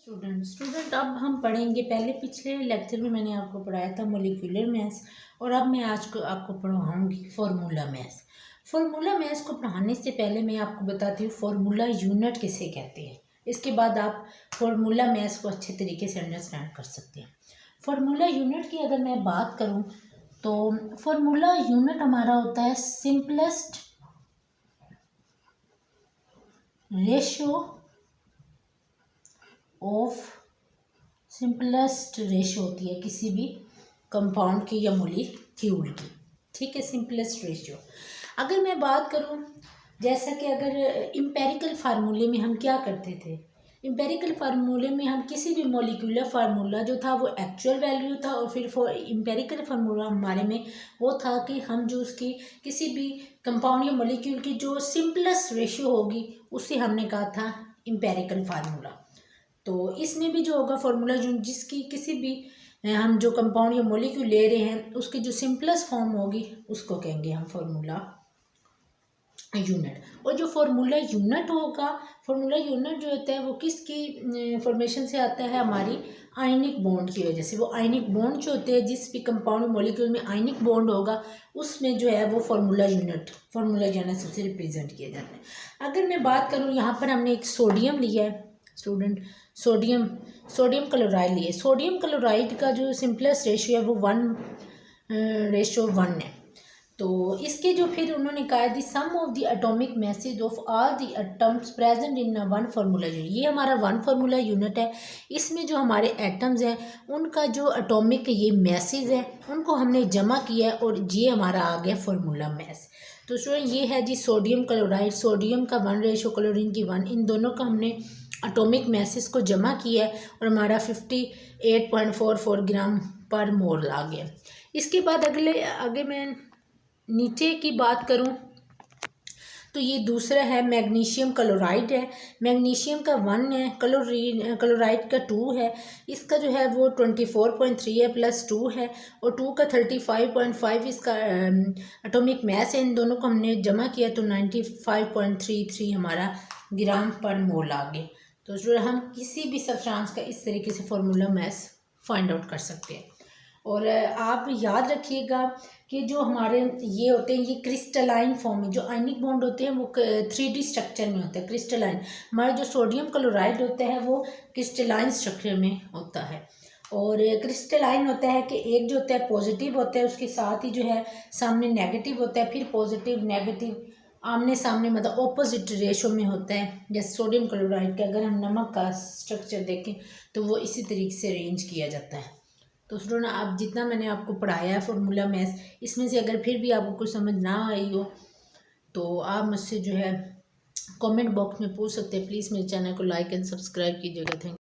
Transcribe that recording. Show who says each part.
Speaker 1: Student अब हम पढ़ेंगे, पहले पिछले लेक्चर में मैंने आपको पढ़ाया था मॉलिक्यूलर मैथ्स, और अब मैं आज को आपको पढ़ाऊँगी फार्मूला मैथ्स। फार्मूला मैथ्स को पढ़ाने से पहले मैं आपको बताती हूँ फार्मूला यूनिट किसे कहते हैं। इसके बाद आप फार्मूला मैथ्स को अच्छे तरीके से अंडरस्टैंड कर सकते हैं। फार्मूला यूनिट की अगर मैं बात करूँ तो फार्मूला यूनिट हमारा होता है सिंपलेस्ट रेशियो होती है किसी भी कंपाउंड की या मॉलिक्यूल की, ठीक है, सिंपलेस्ट रेशियो। अगर मैं बात करूं, जैसा कि अगर इम्पेरिकल फार्मूले में हम क्या करते थे, इम्पेरिकल फार्मूले में हम किसी भी मॉलिक्यूलर फार्मूला जो था वो एक्चुअल वैल्यू था, और फिर इम्पेरिकल फार्मूला हमारे में वो था कि हम जो उसकी किसी भी कंपाउंड या मॉलिक्यूल की जो सिंपलेस्ट रेशियो होगी उसे हमने कहा था इम्पेरिकल फार्मूला। तो इसमें भी जो होगा फार्मूला जो जिसकी किसी भी हम जो कंपाउंड या मॉलिक्यूल ले रहे हैं उसकी जो सिंपलेस्ट फॉर्म होगी उसको कहेंगे हम फार्मूला यूनिट। और जो फार्मूला यूनिट होगा, फार्मूला यूनिट जो होता है वो किसकी फॉर्मेशन से आता है, हमारी आयनिक बॉन्ड की वजह से। वो आयनिक बॉन्ड जो होते हैं जिस भी कंपाउंड मॉलिक्यूल में आयनिक बॉन्ड होगा उसमें जो है वो फार्मूला यूनिट से रिप्रेजेंट किया जाता है। अगर मैं बात करूँ, यहाँ पर हमने एक सोडियम लिया है स्टूडेंट, सोडियम क्लोराइड लिए। सोडियम क्लोराइड का जो सिंपलेस्ट रेशियो है वो 1:1 है। तो इसके जो फिर उन्होंने कहा the sum of the atomic masses of all the atoms present in one formula unit. ये हमारा वन फार्मूला यूनिट है। इसमें जो हमारे एटम्स हैं उनका जो एटॉमिक ये मैसेज है उनको हमने जमा किया है, और ये हमारा आ गया फार्मूला मैस। तो स्टूडेंट ये है जी सोडियम क्लोराइड, सोडियम का 1 रेशो, क्लोरीन की 1, इन दोनों का हमने एटॉमिक मैसेज को जमा किया है और हमारा 58.44 ग्राम पर मोल आ गया। इसके बाद आगे मैं नीचे की बात करूं तो ये दूसरा है मैग्नीशियम क्लोराइड है। मैग्नीशियम का 1 है, क्लोराइड का 2 है। इसका जो है वो 24.3 है प्लस 2 है, और 2 का 35.5 इसका एटॉमिक मैस है। इन दोनों को हमने जमा किया तो 95.33 हमारा ग्राम पर मोल आ गया। तो जो हम किसी भी सब्सटेंस का इस तरीके से फार्मूला मैस फाइंड आउट कर सकते हैं। और आप याद रखिएगा कि जो हमारे ये होते हैं ये क्रिस्टलाइन फॉर्म में, जो आयनिक बॉन्ड होते हैं वो 3D स्ट्रक्चर में होता है, क्रिस्टलाइन। हमारा जो सोडियम क्लोराइड होता है वो क्रिस्टलाइन स्ट्रक्चर में होता है। और क्रिस्टलाइन होता है कि एक जो होता है पॉजिटिव होता है, उसके साथ ही जो है सामने नेगेटिव होता है, फिर पॉजिटिव नेगेटिव आमने सामने मतलब ऑपोजिट रेशो में होता है। जैसे सोडियम क्लोराइड का अगर हम नमक का स्ट्रक्चर देखें तो वो इसी तरीके से अरेंज किया जाता है। तो स्टूडेंट आप जितना मैंने आपको पढ़ाया है फार्मूला मैथ्स, इसमें से अगर फिर भी आपको कुछ समझ ना आई हो तो आप मुझसे जो है कमेंट बॉक्स में पूछ सकते हैं। प्लीज़ मेरे चैनल को लाइक एंड सब्सक्राइब कीजिएगा। Thank you.